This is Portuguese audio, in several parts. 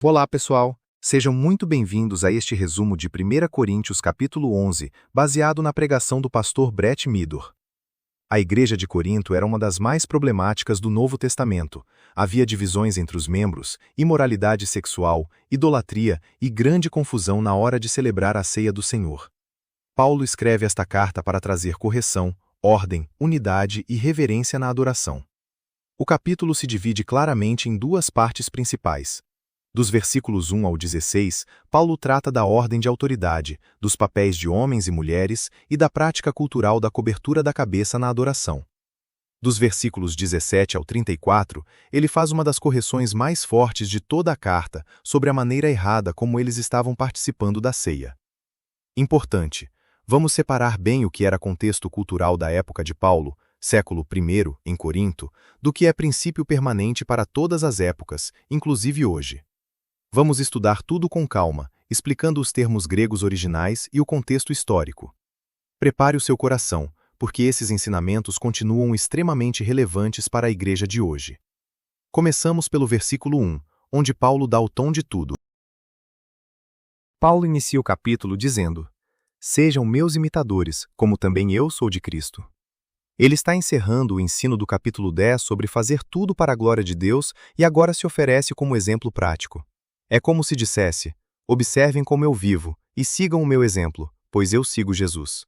Olá, pessoal! Sejam muito bem-vindos a este resumo de 1 Coríntios capítulo 11, baseado na pregação do pastor Brett Midor. A igreja de Corinto era uma das mais problemáticas do Novo Testamento. Havia divisões entre os membros, imoralidade sexual, idolatria e grande confusão na hora de celebrar a ceia do Senhor. Paulo escreve esta carta para trazer correção, ordem, unidade e reverência na adoração. O capítulo se divide claramente em duas partes principais. Dos versículos 1 ao 16, Paulo trata da ordem de autoridade, dos papéis de homens e mulheres e da prática cultural da cobertura da cabeça na adoração. Dos versículos 17 ao 34, ele faz uma das correções mais fortes de toda a carta sobre a maneira errada como eles estavam participando da ceia. Importante, vamos separar bem o que era contexto cultural da época de Paulo, século I, em Corinto, do que é princípio permanente para todas as épocas, inclusive hoje. Vamos estudar tudo com calma, explicando os termos gregos originais e o contexto histórico. Prepare o seu coração, porque esses ensinamentos continuam extremamente relevantes para a igreja de hoje. Começamos pelo versículo 1, onde Paulo dá o tom de tudo. Paulo inicia o capítulo dizendo: "Sejam meus imitadores, como também eu sou de Cristo." Ele está encerrando o ensino do capítulo 10 sobre fazer tudo para a glória de Deus e agora se oferece como exemplo prático. É como se dissesse: observem como eu vivo e sigam o meu exemplo, pois eu sigo Jesus.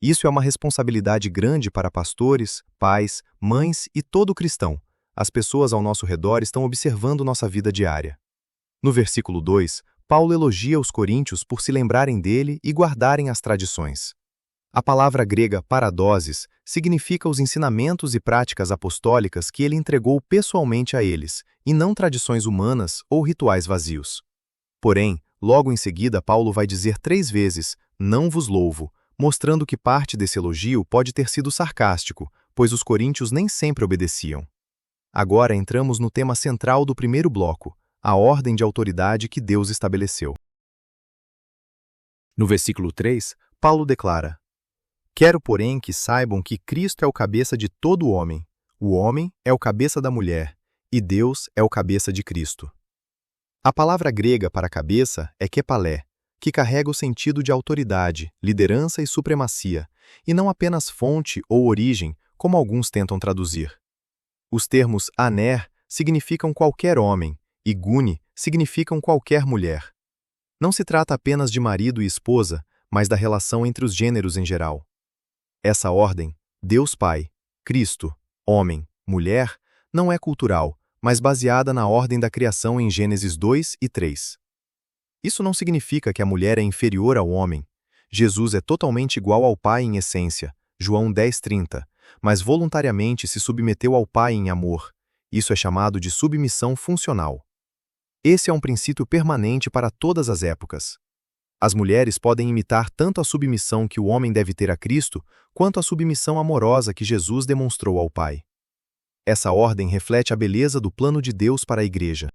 Isso é uma responsabilidade grande para pastores, pais, mães e todo cristão. As pessoas ao nosso redor estão observando nossa vida diária. No versículo 2, Paulo elogia os coríntios por se lembrarem dele e guardarem as tradições. A palavra grega paradoses significa os ensinamentos e práticas apostólicas que ele entregou pessoalmente a eles, e não tradições humanas ou rituais vazios. Porém, logo em seguida Paulo vai dizer 3 vezes, "não vos louvo", mostrando que parte desse elogio pode ter sido sarcástico, pois os coríntios nem sempre obedeciam. Agora entramos no tema central do primeiro bloco, a ordem de autoridade que Deus estabeleceu. No versículo 3, Paulo declara: "Quero, porém, que saibam que Cristo é o cabeça de todo homem é o cabeça da mulher, e Deus é o cabeça de Cristo." A palavra grega para cabeça é kepalé, que carrega o sentido de autoridade, liderança e supremacia, e não apenas fonte ou origem, como alguns tentam traduzir. Os termos aner significam qualquer homem, e gune significam qualquer mulher. Não se trata apenas de marido e esposa, mas da relação entre os gêneros em geral. Essa ordem, Deus Pai, Cristo, homem, mulher, não é cultural, mas baseada na ordem da criação em Gênesis 2 e 3. Isso não significa que a mulher é inferior ao homem. Jesus é totalmente igual ao Pai em essência, João 10:30, mas voluntariamente se submeteu ao Pai em amor. Isso é chamado de submissão funcional. Esse é um princípio permanente para todas as épocas. As mulheres podem imitar tanto a submissão que o homem deve ter a Cristo, quanto a submissão amorosa que Jesus demonstrou ao Pai. Essa ordem reflete a beleza do plano de Deus para a igreja.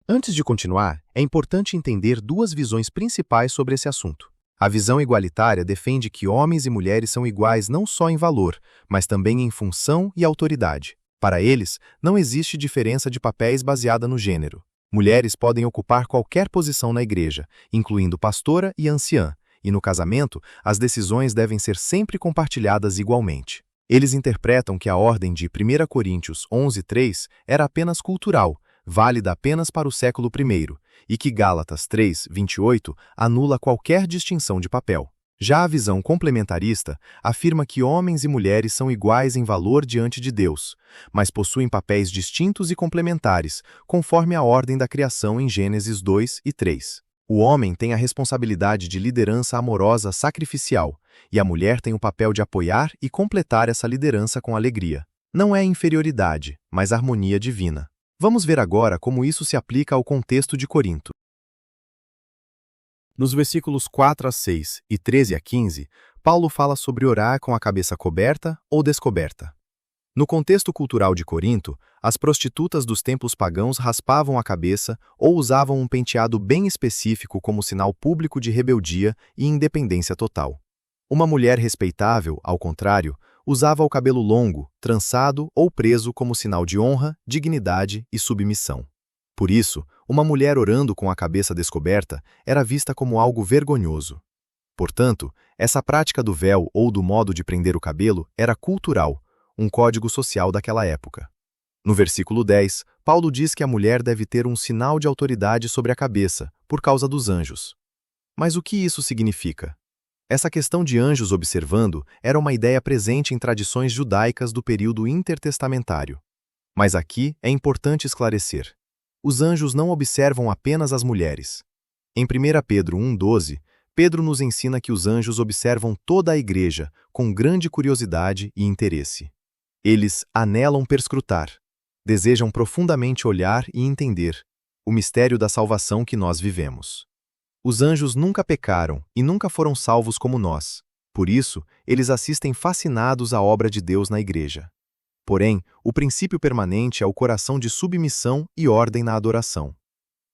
Antes de continuar, é importante entender 2 visões principais sobre esse assunto. A visão igualitária defende que homens e mulheres são iguais não só em valor, mas também em função e autoridade. Para eles, não existe diferença de papéis baseada no gênero. Mulheres podem ocupar qualquer posição na igreja, incluindo pastora e anciã, e no casamento, as decisões devem ser sempre compartilhadas igualmente. Eles interpretam que a ordem de 1 Coríntios 11:3 era apenas cultural, válida apenas para o século I, e que Gálatas 3:28 anula qualquer distinção de papel. Já a visão complementarista afirma que homens e mulheres são iguais em valor diante de Deus, mas possuem papéis distintos e complementares, conforme a ordem da criação em Gênesis 2 e 3. O homem tem a responsabilidade de liderança amorosa sacrificial, e a mulher tem o papel de apoiar e completar essa liderança com alegria. Não é inferioridade, mas harmonia divina. Vamos ver agora como isso se aplica ao contexto de Corinto. Nos versículos 4 a 6 e 13 a 15, Paulo fala sobre orar com a cabeça coberta ou descoberta. No contexto cultural de Corinto, as prostitutas dos templos pagãos raspavam a cabeça ou usavam um penteado bem específico como sinal público de rebeldia e independência total. Uma mulher respeitável, ao contrário, usava o cabelo longo, trançado ou preso como sinal de honra, dignidade e submissão. Por isso, uma mulher orando com a cabeça descoberta era vista como algo vergonhoso. Portanto, essa prática do véu ou do modo de prender o cabelo era cultural, um código social daquela época. No versículo 10, Paulo diz que a mulher deve ter um sinal de autoridade sobre a cabeça, por causa dos anjos. Mas o que isso significa? Essa questão de anjos observando era uma ideia presente em tradições judaicas do período intertestamentário. Mas aqui é importante esclarecer. Os anjos não observam apenas as mulheres. Em 1 Pedro 1,12, Pedro nos ensina que os anjos observam toda a igreja com grande curiosidade e interesse. Eles anelam perscrutar, desejam profundamente olhar e entender o mistério da salvação que nós vivemos. Os anjos nunca pecaram e nunca foram salvos como nós. Por isso, eles assistem fascinados à obra de Deus na igreja. Porém, o princípio permanente é o coração de submissão e ordem na adoração.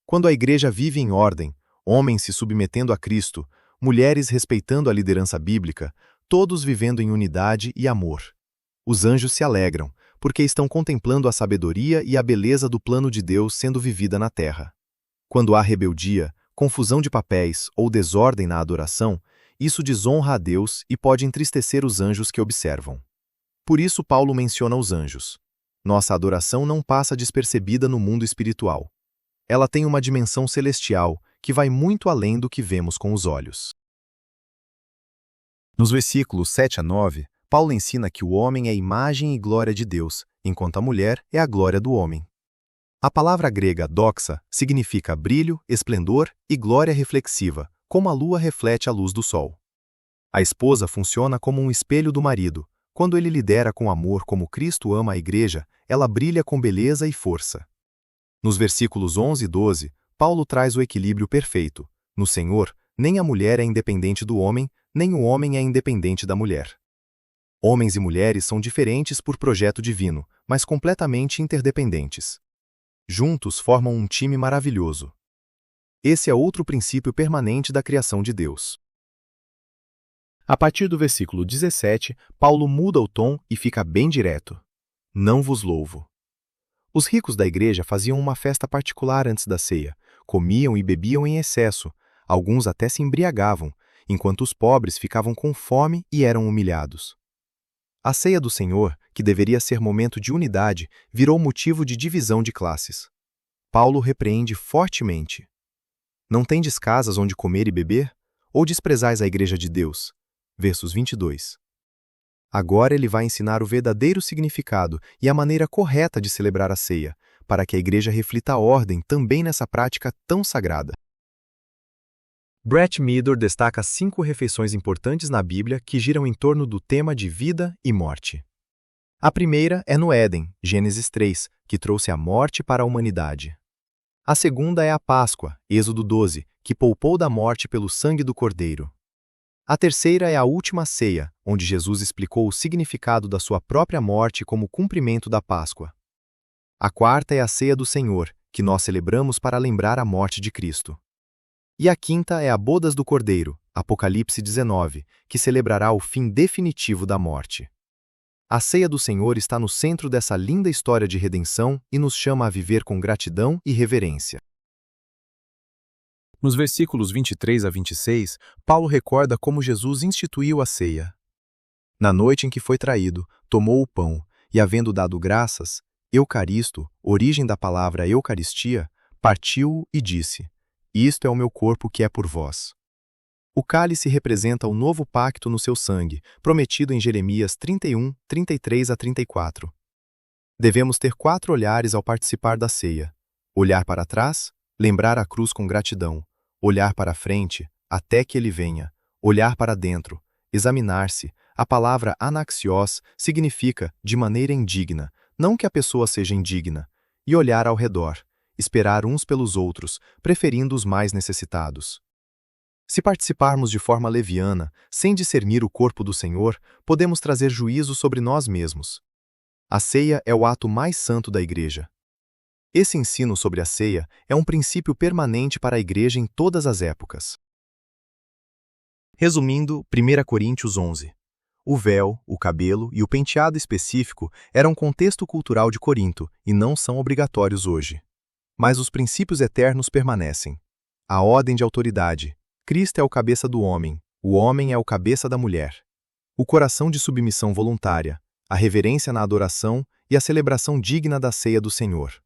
Quando a igreja vive em ordem, homens se submetendo a Cristo, mulheres respeitando a liderança bíblica, todos vivendo em unidade e amor. Os anjos se alegram, porque estão contemplando a sabedoria e a beleza do plano de Deus sendo vivida na terra. Quando há rebeldia, confusão de papéis ou desordem na adoração, isso desonra a Deus e pode entristecer os anjos que observam. Por isso Paulo menciona os anjos. Nossa adoração não passa despercebida no mundo espiritual. Ela tem uma dimensão celestial que vai muito além do que vemos com os olhos. Nos versículos 7 a 9, Paulo ensina que o homem é imagem e glória de Deus, enquanto a mulher é a glória do homem. A palavra grega doxa significa brilho, esplendor e glória reflexiva, como a lua reflete a luz do sol. A esposa funciona como um espelho do marido. Quando ele lidera com amor como Cristo ama a igreja, ela brilha com beleza e força. Nos versículos 11 e 12, Paulo traz o equilíbrio perfeito. No Senhor, nem a mulher é independente do homem, nem o homem é independente da mulher. Homens e mulheres são diferentes por projeto divino, mas completamente interdependentes. Juntos formam um time maravilhoso. Esse é outro princípio permanente da criação de Deus. A partir do versículo 17, Paulo muda o tom e fica bem direto. Não vos louvo. Os ricos da igreja faziam uma festa particular antes da ceia, comiam e bebiam em excesso, alguns até se embriagavam, enquanto os pobres ficavam com fome e eram humilhados. A ceia do Senhor, que deveria ser momento de unidade, virou motivo de divisão de classes. Paulo repreende fortemente. Não tendes casas onde comer e beber? Ou desprezais a igreja de Deus? Versos 22. Agora ele vai ensinar o verdadeiro significado e a maneira correta de celebrar a ceia, para que a igreja reflita a ordem também nessa prática tão sagrada. Brett Meador destaca 5 refeições importantes na Bíblia que giram em torno do tema de vida e morte. A primeira é no Éden, Gênesis 3, que trouxe a morte para a humanidade. A segunda é a Páscoa, Êxodo 12, que poupou da morte pelo sangue do Cordeiro. A terceira é a última ceia, onde Jesus explicou o significado da sua própria morte como cumprimento da Páscoa. A quarta é a ceia do Senhor, que nós celebramos para lembrar a morte de Cristo. E a quinta é a bodas do Cordeiro, Apocalipse 19, que celebrará o fim definitivo da morte. A ceia do Senhor está no centro dessa linda história de redenção e nos chama a viver com gratidão e reverência. Nos versículos 23 a 26, Paulo recorda como Jesus instituiu a ceia. Na noite em que foi traído, tomou o pão e, havendo dado graças, Eucaristo, origem da palavra Eucaristia, partiu-o e disse: Isto é o meu corpo que é por vós. O cálice representa o novo pacto no seu sangue, prometido em Jeremias 31, 33 a 34. Devemos ter 4 olhares ao participar da ceia. Olhar para trás, lembrar a cruz com gratidão. Olhar para frente, até que ele venha. Olhar para dentro, examinar-se. A palavra anaxios significa de maneira indigna, não que a pessoa seja indigna. E olhar ao redor, esperar uns pelos outros, preferindo os mais necessitados. Se participarmos de forma leviana, sem discernir o corpo do Senhor, podemos trazer juízo sobre nós mesmos. A ceia é o ato mais santo da igreja. Esse ensino sobre a ceia é um princípio permanente para a igreja em todas as épocas. Resumindo, 1 Coríntios 11. O véu, o cabelo e o penteado específico eram contexto cultural de Corinto e não são obrigatórios hoje. Mas os princípios eternos permanecem. A ordem de autoridade. Cristo é o cabeça do homem, o homem é o cabeça da mulher. O coração de submissão voluntária, a reverência na adoração e a celebração digna da ceia do Senhor.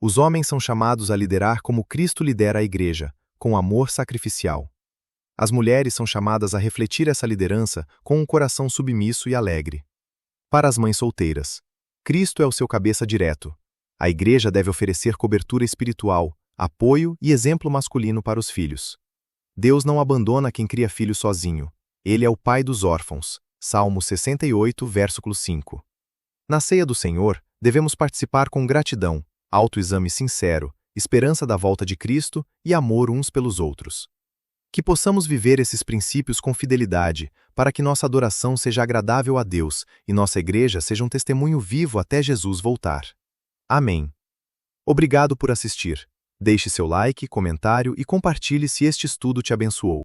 Os homens são chamados a liderar como Cristo lidera a igreja, com amor sacrificial. As mulheres são chamadas a refletir essa liderança com um coração submisso e alegre. Para as mães solteiras, Cristo é o seu cabeça direto. A igreja deve oferecer cobertura espiritual, apoio e exemplo masculino para os filhos. Deus não abandona quem cria filhos sozinho. Ele é o pai dos órfãos. Salmo 68, versículo 5. Na ceia do Senhor, devemos participar com gratidão, autoexame sincero, esperança da volta de Cristo e amor uns pelos outros. Que possamos viver esses princípios com fidelidade, para que nossa adoração seja agradável a Deus e nossa igreja seja um testemunho vivo até Jesus voltar. Amém. Obrigado por assistir. Deixe seu like, comentário e compartilhe se este estudo te abençoou.